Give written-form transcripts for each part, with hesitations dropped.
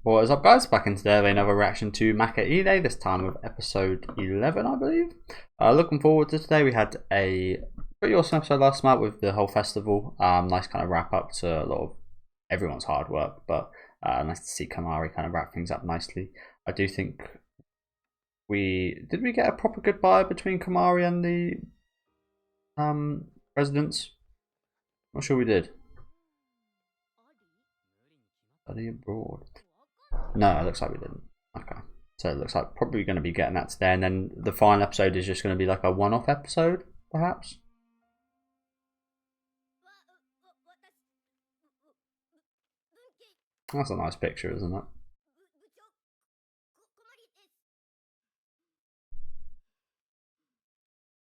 What is up, guys? Back in today with another reaction to Makeine, this time with episode 11, I believe. Looking forward to today. We had a pretty awesome episode last night with the whole festival. Nice kind of wrap up to a lot of everyone's hard work, but nice to see Kamari kind of wrap things up nicely. I do think did we get a proper goodbye between Kamari and the residents? Not sure we did. Study abroad. No, it looks like we didn't. Okay. So it looks like probably going to be getting that today, and then the final episode is just going to be like a one-off episode, perhaps. That's a nice picture, isn't it?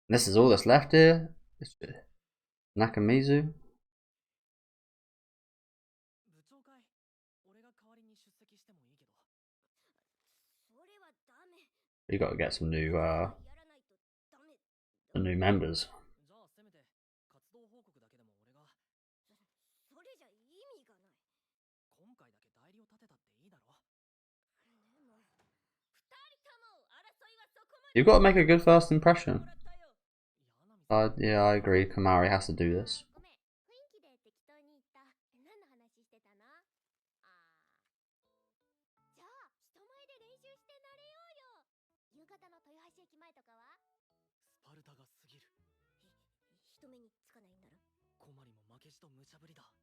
And this is all that's left here. Nakamizu. You got to get some new members. You've got to make a good first impression. Yeah, I agree. Kamari has to do this.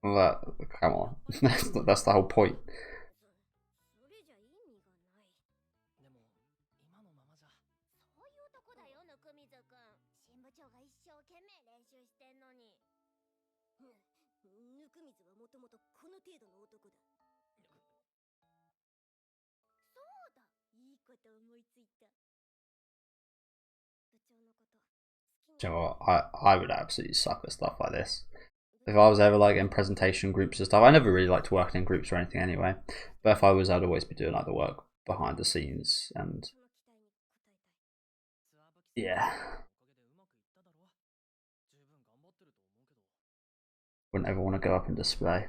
Well, come on. That's the whole point. You know what? I would absolutely suck at stuff like this. If I was ever like in presentation groups and stuff, I never really liked working in groups or anything anyway. But if I was, I'd always be doing like the work behind the scenes, and yeah, wouldn't ever want to go up and display.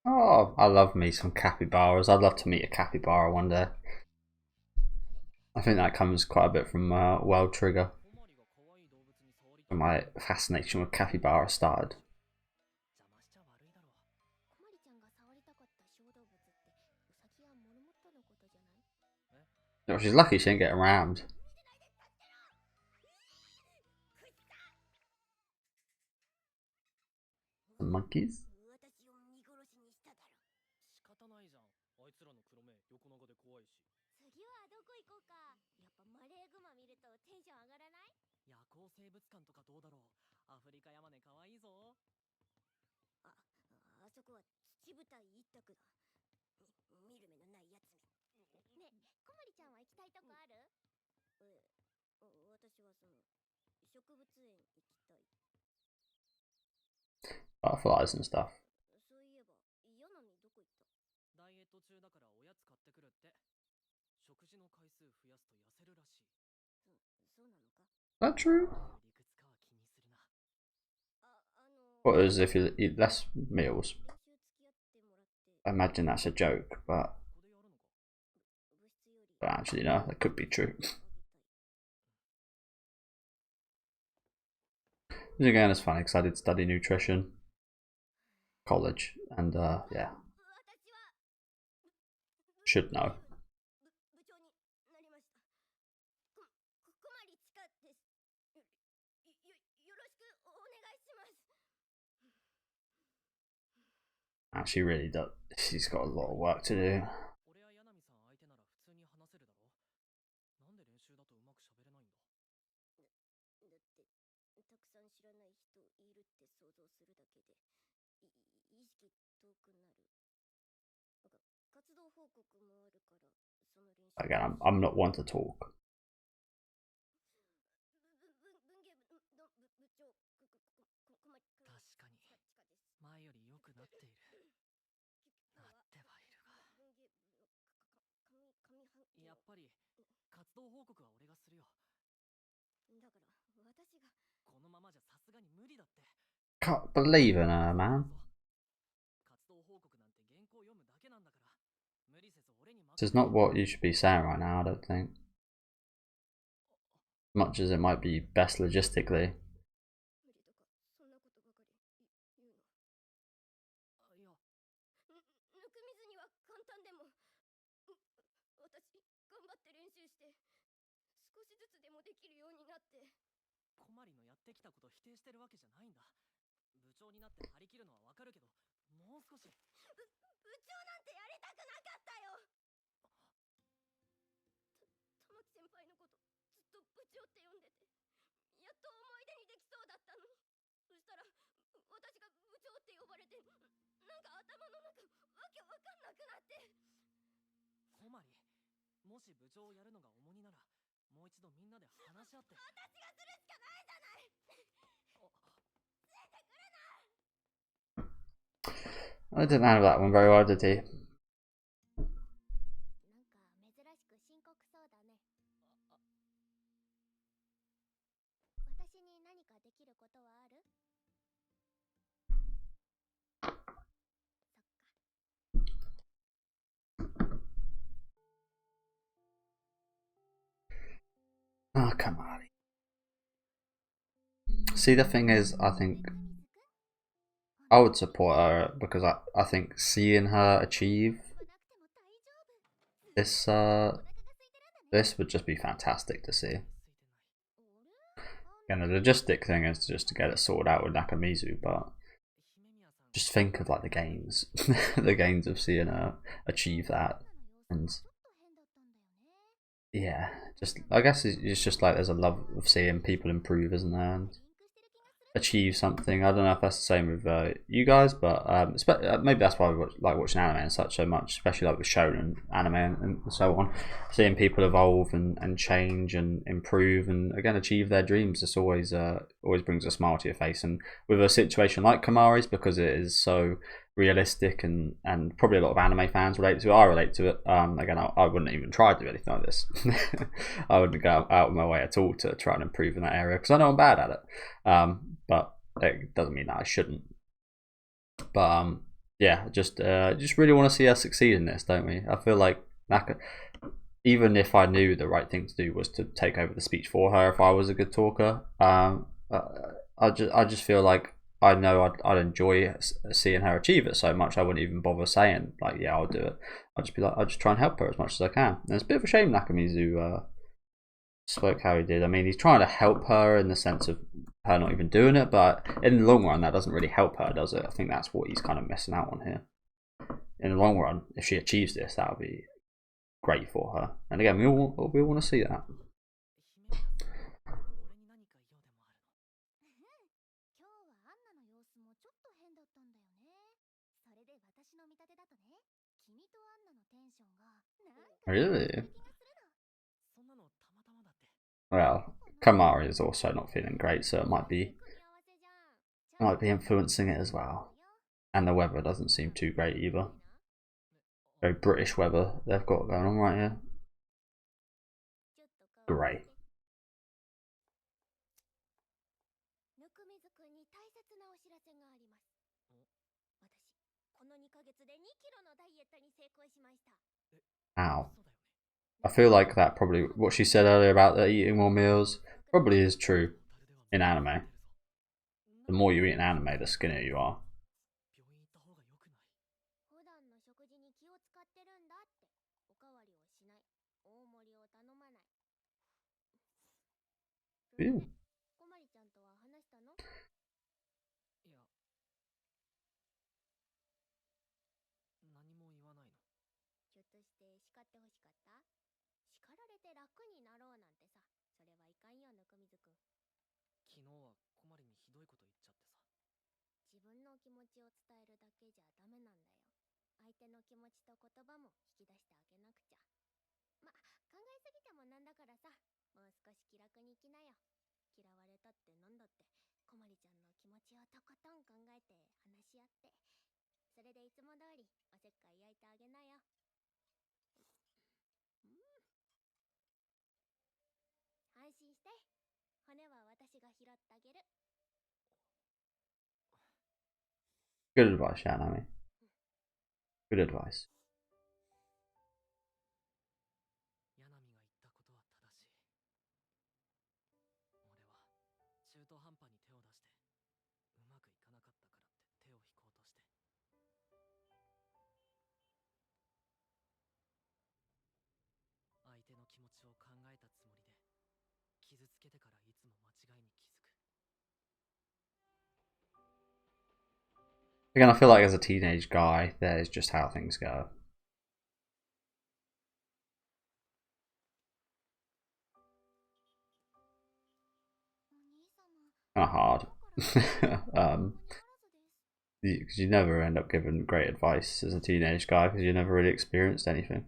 Oh, I love me some capybaras. I'd love to meet a capybara one day. I think that comes quite a bit from World Trigger. My fascination with capybara started. Oh, she's lucky she didn't get rammed. The monkeys. Butterflies and stuff. Is that true? What is if you eat less meals? I imagine that's a joke, but actually no, that could be true. Again, it's funny because I did study nutrition, college, and yeah, should know. She really does. She's got a lot of work to do. Again, I'm not one to talk. やっぱり活動報告は俺がするよ。だから私がこのままじゃさすがに無理だって。 Can't believe in her, man. 活動報告なんて原稿読むだけなんだから。無理せず俺に任 This is not what you should be saying right now, I don't think. Much as it might be best logistically. 無理とかそんなことばかり言うの。あ、いや、ぬくみずには簡単でも、私頑張って練習して少しずつでもできるようになって。小まりのやってきたこと否定してるわけじゃないんだ。部長になって張り切るのはわかるけど、もう少し。部長なんてやりたくなかったよ。玉木先輩のことずっと部長って呼んでて、やっと思い出にできそうだったのに、そしたら私が部長って呼ばれて、なんか頭の中わけわかんなくなって。小まり、もし部長をやるのが重荷なら、もう一度みんなで話し合って。私がするしかないじゃない。ついてくるな。 I didn't handle that one very well, did he? なんか珍しく深刻そうだね。私に何かできることはある？そっか。Oh, come on. See, the thing is, I think I would support her because I think seeing her achieve this this would just be fantastic to see. And the logistic thing is just to get it sorted out with Nakamizu, but just think of like the gains, the gains of seeing her achieve that, and yeah, just I guess it's just like there's a love of seeing people improve, isn't there? And achieve something. I don't know if that's the same with you guys, but maybe that's why we like watching anime and such so much, especially like with shonen anime and so on. Seeing people evolve and change and improve and again achieve their dreams, this always always brings a smile to your face. And with a situation like Kamari's, because it is so realistic and probably a lot of anime fans relate to it. I relate to it. Again, I wouldn't even try to do anything like this. I wouldn't go out of my way at all to try and improve in that area because I know I'm bad at it. But it doesn't mean that I shouldn't. But yeah, just really want to see her succeed in this, don't we? I feel like even if I knew the right thing to do was to take over the speech for her, if I was a good talker, I just feel like I know I'd enjoy seeing her achieve it so much I wouldn't even bother saying like yeah I'll do it. I'd just be like I'll just try and help her as much as I can. And it's a bit of a shame Nakamizu spoke how he did. I mean he's trying to help her in the sense of her not even doing it, but in the long run that doesn't really help her, does it? I think that's what he's kind of missing out on here. In the long run, if she achieves this, that would be great for her. And again, we all want to see that. Really? Well, Kamari is also not feeling great, so it might be influencing it as well. And the weather doesn't seem too great either. Very British weather they've got going on right here. Grey. Ow. I feel like that probably, what she said earlier about the eating more meals, probably is true in anime. The more you eat in anime, the skinnier you are. Ew. 分の気持ちを伝えるだけじゃダメなんだよ。相手の気持ちと言葉も引き出してあげなくちゃ。ま、考えすぎてもなんだからさ、もう少し気楽に生きなよ。嫌われたってなんだって、こまりちゃんの気持ちをとことん考えて話し合って、それでいつも通りおせっかい焼いてあげなよ。安心して、骨は私が拾ってあげる。 Good advice, Shanami. Good advice. ヤナミが言ったことは正しい。俺は中途半端に手を出してうまくいかなかったからって手を引こうとして。相手の気持ちを考えたつもりで傷つけてからいつも間違いに気づく。 Again, I feel like as a teenage guy, there's just how things go. お兄様 Kind of hard. だから Because you never end up given great advice as a teenage guy because you never really experienced anything.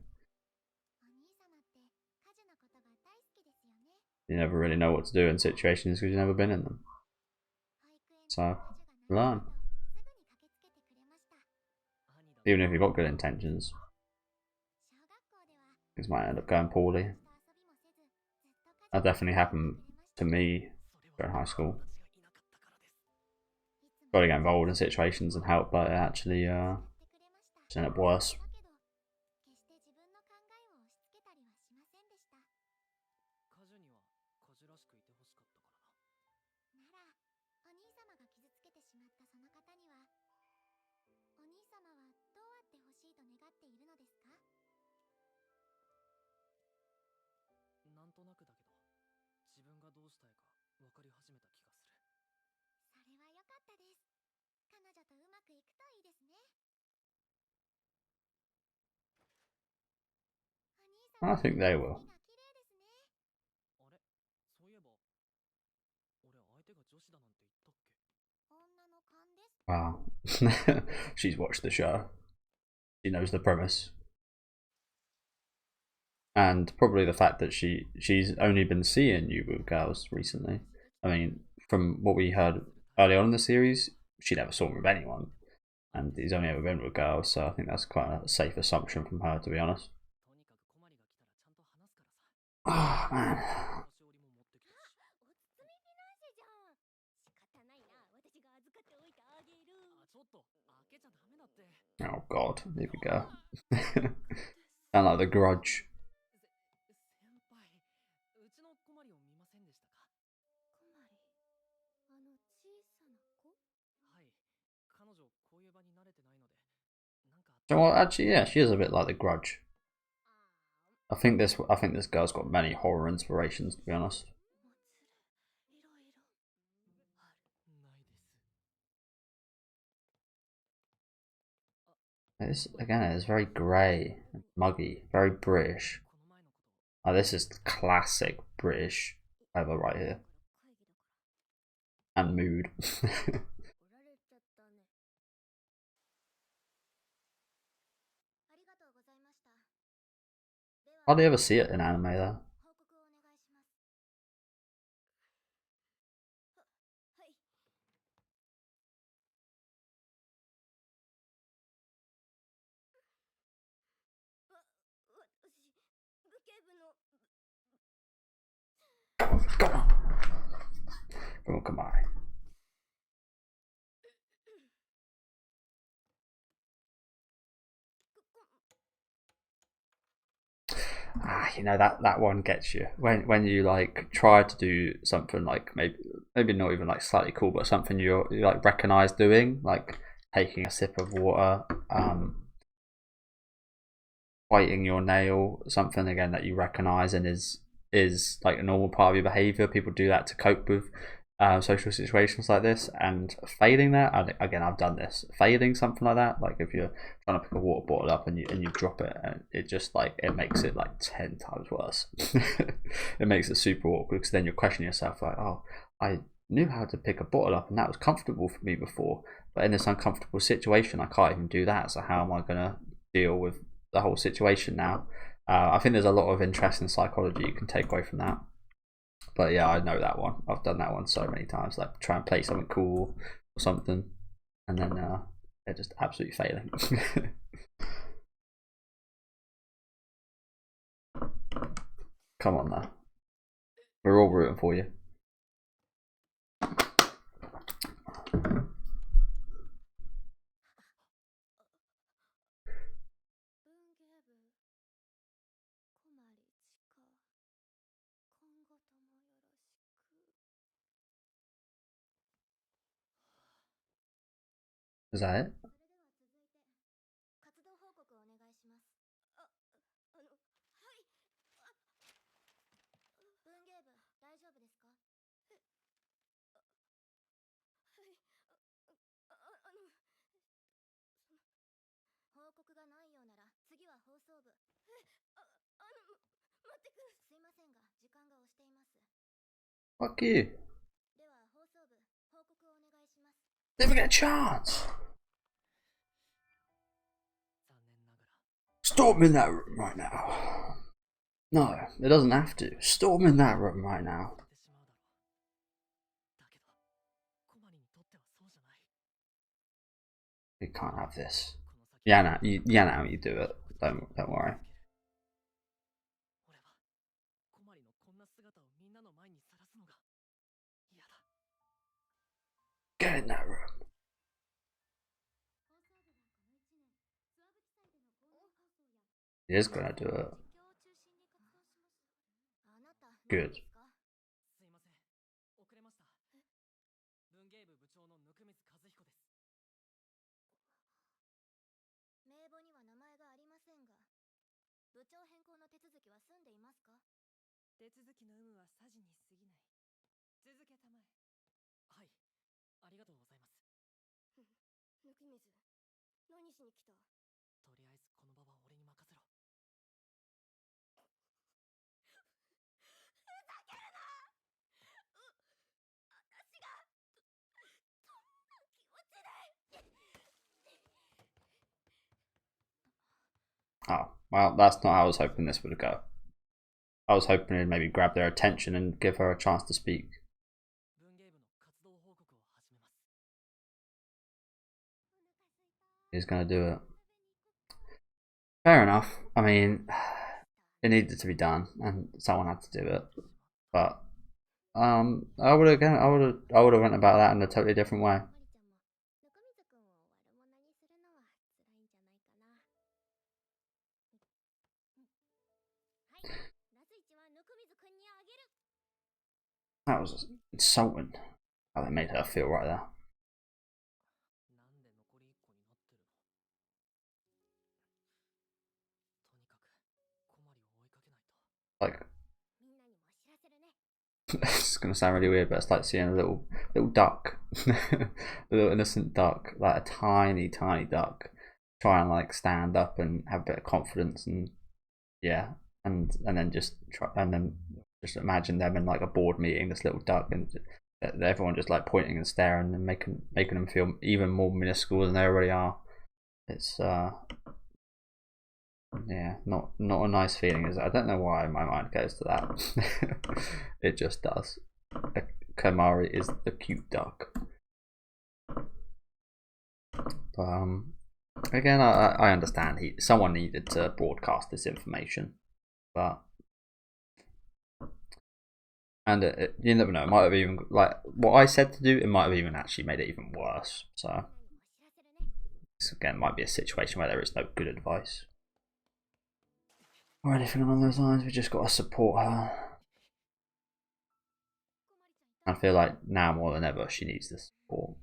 お兄様って家事のことが大好きですよね。 You never really know what to do in situations because you've never been in them. 保育園 So, の家事が learn. 何かとすぐに駆けつけてくれました。 兄だ Even if you've got good intentions, 小学校では things might end up going poorly. 遊びもせず、ずっと家 That 事を definitely happened してくれました。 to me それ during は high school. 私がいなかったからです。 いつも Got to get involved in situations and help, but it actually 言ってくれました。 just ended up worse. だけど、決して自分の考えを押し付けたりはしませんでした。カジュにはカジュらしくいてほしかったからな。なら、お兄様が傷つけてしまったその方には、お兄様はどうあってほしいと願っているのですか？なんとなくだけど自分がどうしたいか分かり始めた気がする。それは良かったです。彼女とうまくいくといいですね。お兄 I 様、 think they will. 髪が綺麗ですね。あれ、そういえば俺相手が女子だなんて言ったっけ。女の勘です。 Wow. She's watched the show. She knows the premise. And probably the fact that she's only been seeing you with girls recently. I mean, from what we heard early on in the series, she never saw him with anyone. And he's only ever been with girls, so I think that's quite a safe assumption from her, to be honest. とにかくコマリが来たらちゃんと話すからさ。 Oh, man. しおりも持ってきたし。お包みフィナンシェじゃん。仕方ないな。私が預かっておいてあげる。あ、ちょっと開けちゃダメだって。 Oh, God. Here we go. Sound like the grudge. 先輩、うちのコマリを見ませんでしたか。コマリ、あの小さな子？はい、彼女こういう場に慣れてないので、なんかあっ So, well, actually, yeah, she is a bit like the grudge. I think this girl's got many horror inspirations, to be honest. もつれ、いろいろある。ないです。 This again is very grey, muggy, very British. この前のこと This is classic British weather right here, 会議だから。 and mood. おられちゃったね。ありがとうございました。では、 Hardly ever see it in anime though. 報告をお願いします。はい。私、武警部の Come on. Oh, come on. You know that one gets you when you like try to do something like maybe not even like slightly cool, but something you like recognize doing, like taking a sip of water, biting your nail, something again that you recognize and is like a normal part of your behavior. People do that to cope with social situations like this, and failing that, again, I've done this, failing something like that, like if you're trying to pick a water bottle up and you drop it, and it just like it makes it like 10 times worse. It makes it super awkward because then you're questioning yourself like, oh, I knew how to pick a bottle up, and that was comfortable for me before. But in this uncomfortable situation, I can't even do that. So how am I gonna deal with the whole situation now? I think there's a lot of interesting psychology you can take away from that. But yeah, I know that one. I've done that one so many times. Like try and play something cool or something, and then they're just absolutely failing. Come on now, we're all rooting for you. それでは続いて活動報告をお願いします。はい。文芸部大丈夫ですか？はい。報告がないようなら次は放送部。待ってく。すいませんが時間が押しています。 Fuck you. では放送部報告をお願いします。 Never get a chance. Storm in that room right now. No, it doesn't have to. Storm in that room right now. You can't have this. Yeah, now you do it. Don't worry. Get in that room. He is gonna do it. Good. 名簿には名前がありませんが、部長変更の手続きは済んでいますか？手続きの有無はさじに過ぎない。続けたまえ。はい、ありがとうございます。ぬきみず、何しに来た？とりあえずこの場は俺に任せろ。ふざけるな！私がどんな気持ちで。 Oh, well, that's not how I was hoping this would go. I was hoping it'd maybe grab their attention and give her a chance to speak. He's gonna do it. Fair enough. I mean, it needed to be done, and someone had to do it. But I would have went about that in a totally different way. That was insulting how they made her feel right there. Like, it's gonna sound really weird, but it's like seeing a little duck, a little innocent duck, like a tiny duck, try and like stand up and have a bit of confidence, and yeah, and then just try, and then just imagine them in like a board meeting, this little duck, and everyone just like pointing and staring and making them feel even more minuscule than they already are. It's yeah, not a nice feeling, is it? I don't know why my mind goes to that. It just does. Kamari is the cute duck. But again, I understand someone needed to broadcast this information, but and you never know, it might have even, like what I said to do, it might have even actually made it even worse. So this again might be a situation where there is no good advice or anything along those lines. We just got to support her. I feel like now more than ever she needs the support.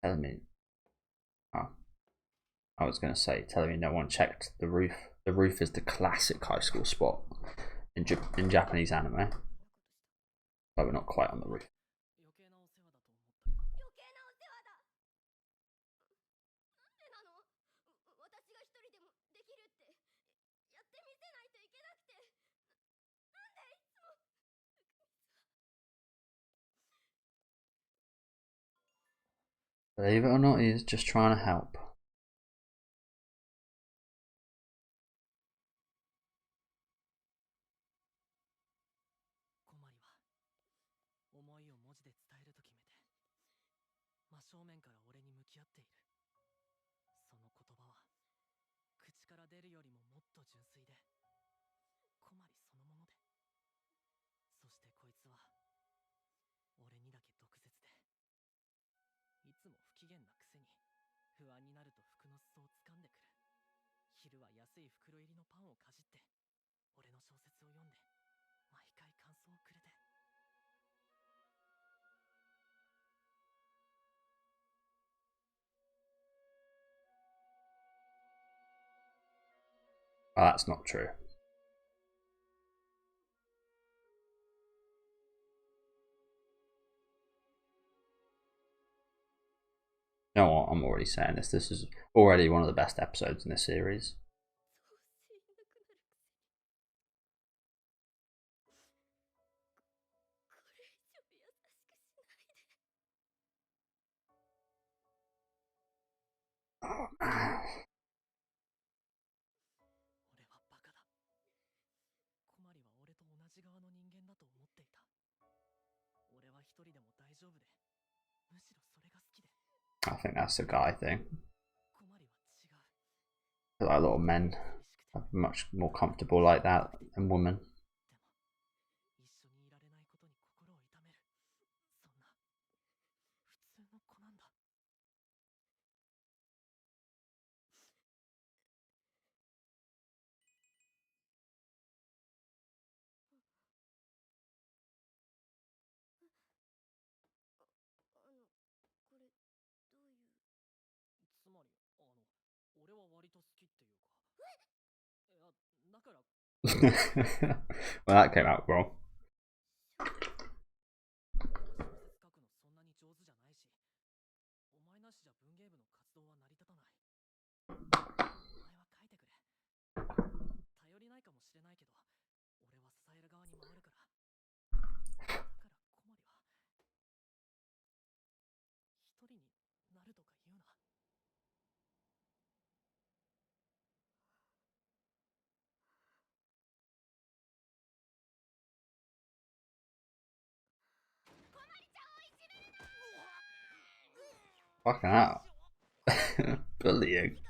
Tell me. Oh. I was going to say, telling me no one checked the roof. The roof is the classic high school spot in Japanese anime, but we're not quite on the roof. 余計なお世話だと思ったけど余計なお世話だ。なんでなの？私が一人でもできるってやってみせないといけなくて。なんでいつも。Believe it or not, he's just trying to help. 小まりは思いを文字で伝えると決めて真正面から俺に向き合っている。その言葉は口から出るよりももっと純粋で小まりそのもので、そしてこいつは俺にだけ毒舌で、いつも不機嫌なくせに不安になると服の裾を掴んでくる。昼は安い袋入りのパンをかじって俺の小説を読んで毎回感想をくれて。Oh, that's not true. You know what? I'm already saying this. This is already one of the best episodes in this series. そうしていなくなるくせに。これ以上優しくしないで。 Oh man. 俺はバカだ。小まりは俺と同じ側の人間だと思っていた。俺は一人でも大丈夫で、むしろそれが好きで。I think that's a guy thing. 小まりは違う。 Like a lot of men 嬉しくて。 are much more comfortable like that than women. でも、一緒にいられないことに心を痛める。そんな、普通の子なんだ。これどういう。つまり、俺は割と好きっていうか。いや、だから、Well, that came out wrong. 小説書くのそんなに上手じゃないし、お前なしじゃ文芸部の活動は成り立たない。お前は書いてくれ。頼りないかもしれないけど、俺は支える側に回るから。だから小森は一人になるとか言うな。小まりちゃんをいじめるな。 Fucking hell. Bullying. 私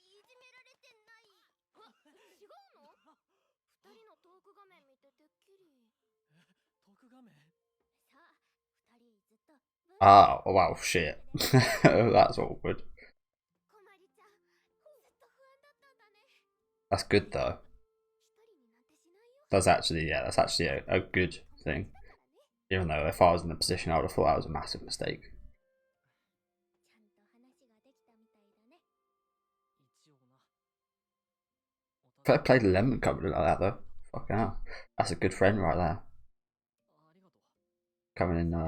いじめられてない。違うの？二人のトーク画面見ててっきり。トーク画面。さあ、二人ずっと。 Oh, wow, shit. That's awkward. 小まりちゃん、ずっと不安だったんだね。 That's good though. 一人になんてしないよ。 That's actually, yeah, that's actually a good thing. だからね。 Even though if I was in the position, I would have thought that was a massive mistake. ちゃんと話ができたみたいだね。一応な。 If I played Lemon covered it like that though. Fucking hell. That's a good friend right there. ありがとう。 Coming in どう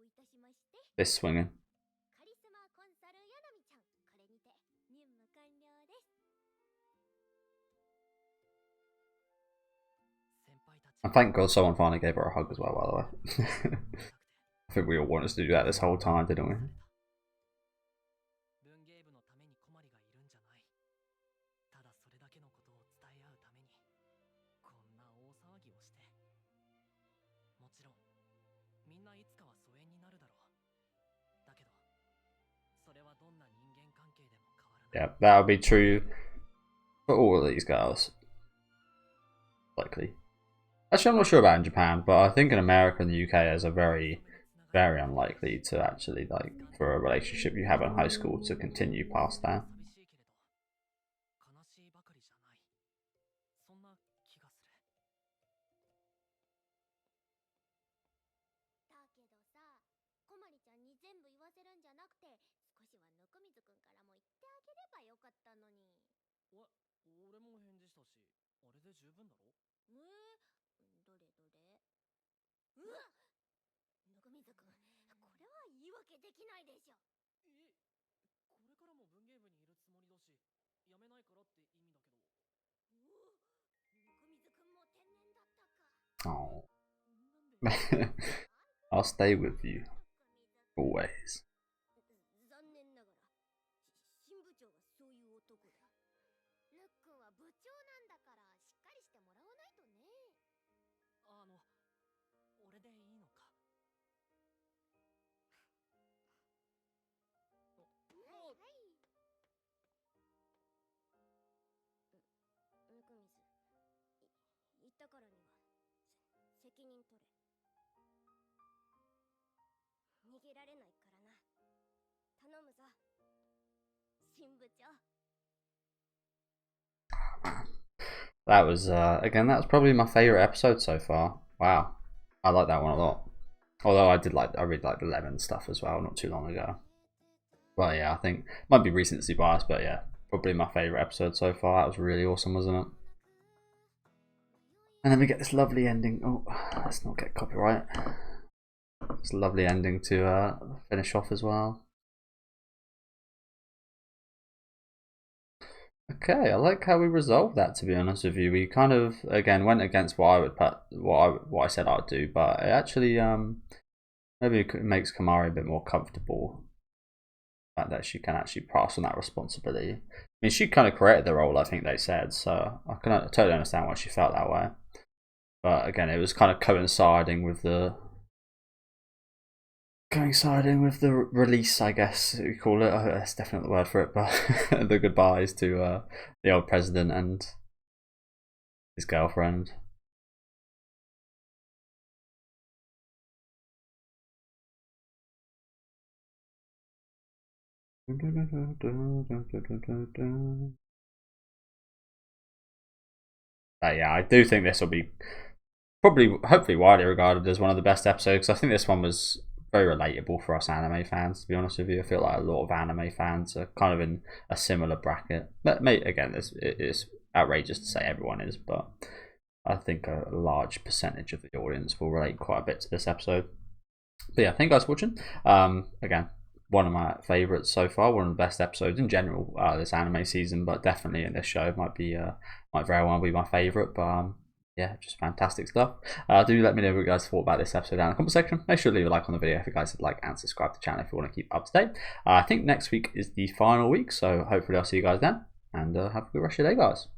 いたしまして。 this swinging. カリスマコンサルやなみちゃん、これにて任務完了です。 先輩たち。 And thank God someone finally gave her a hug as well, by the way. I think we all wanted to do that this whole time, didn't we? 文芸部のために小まりがいるんじゃない。ただそれだけのことを伝え合うためにこんな大騒ぎをして。もちろんみんないつかは疎遠になるだろう。だけどそれはどんな人間関係でも変わらない。 Yeah, that would be true for all of these girls. Likely. Actually, I'm not sure about in Japan, but I think in America and the UK, there's a very unlikely to actually, like, for a relationship you have in high school to continue past that. 寂しいけれど悲しいばかりじゃない。そんな気がする。だけどさ、小まりちゃんに全部言わせるんじゃなくて、少しは温水くんからも言って。てあげればよかったのに。俺も返事したし、あれで十分だろ。どれどれ。うわっ、ぬくみずくん、これは言い訳できないでしょ。これからも文芸部にいるつもりだし、やめないからって意味だけど。ぬくみずくんも天然だったか。Oh. I'll stay with you always. 残念ながら新部長はそういう男だ。ぬっくんは部長なんだからしっかりしてもらわないとね。俺でいいのか。はいはい。ぬくみず、言ったからには責任取れ。逃げられないからな。頼むぞ、新部長。 That was again, that was probably my favorite episode so far. Wow, I like that one a lot. Although I really liked the lemon stuff as well not too long ago. Well, yeah, I think might be recency bias, but yeah, probably my favorite episode so far. That was really awesome, wasn't it? And then we get this lovely ending. Oh, let's not get copyright. It's a lovely ending to finish off as well. Okay, I like how we resolved that. To be honest with you, we kind of again went against what I would put, what I said I'd do, but it actually maybe it makes Kamari a bit more comfortable. The fact that she can actually pass on that responsibility. I mean, she kind of created the role, I think they said, so I can totally understand why she felt that way. But again, it was kind of coinciding with the release, I guess we call it. That's definitely the word for it, but the goodbyes to the old president and his girlfriend. But yeah, I do think this will be hopefully widely regarded as one of the best episodes. I think this one was very relatable for us anime fans, to be honest with you. I feel like a lot of anime fans are kind of in a similar bracket. But again, it's outrageous to say everyone is, but I think a large percentage of the audience will relate quite a bit to this episode. But yeah, thank you guys for watching. Again, one of my favourites so far, one of the best episodes in general this anime season, but definitely in this show might very well be my favourite. But yeah, just fantastic stuff. Do let me know what you guys thought about this episode down in the comment section. Make sure to leave a like on the video if you guys would like, and subscribe to the channel if you want to keep up to date. I think next week is the final week, so hopefully I'll see you guys then, and have a good rest of your day, guys.